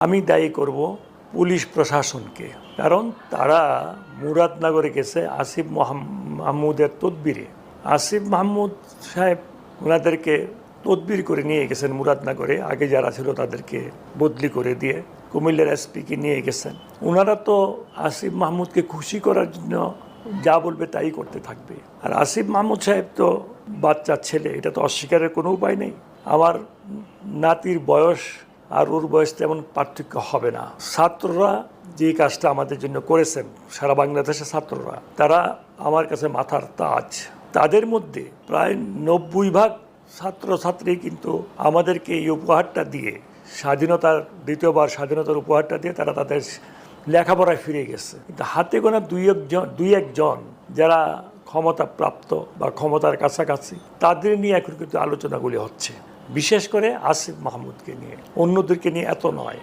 আমি দায়ী করব পুলিশ প্রশাসনকে, কারণ তারা মুরাদনগরে গেছে আসিফ মাহমুদের তদবিরে। আসিফ মাহমুদ সাহেব ওনাদেরকে তদবির করে নিয়ে গেছেন মুরাদনগরে, আগে যারা ছিল তাদেরকে বদলি করে দিয়ে কুমিল্লার এসপিকে নিয়ে গেছেন। ওনারা তো আসিফ মাহমুদকে খুশি করার জন্য যা বলবে তাই করতে থাকবে। আর আসিফ মাহমুদ সাহেব তো বাচ্চা ছেলে, এটা তো অস্বীকারের কোনো উপায় নেই। আমার নাতির বয়স আর ওর বয়স তেমন পার্থক্য হবে না। ছাত্ররা যে কাজটা আমাদের জন্য করেছেন, সারা বাংলাদেশের ছাত্ররা, তারা আমার কাছে মাথার তাজ। তাদের মধ্যে প্রায় 90% ছাত্রছাত্রী কিন্তু আমাদেরকে এই উপহারটা দিয়ে, স্বাধীনতার দ্বিতীয়বার স্বাধীনতার উপহারটা দিয়ে তারা তাদের লেখাপড়ায় ফিরে গেছে। কিন্তু হাতে গোনা দুই একজন যারা ক্ষমতা প্রাপ্ত বা ক্ষমতার কাছাকাছি, তাদের নিয়ে এখন কিন্তু আলোচনাগুলি হচ্ছে, বিশেষ করে আসিফ মাহমুদকে নিয়ে, অন্যদেরকে নিয়ে এত নয়।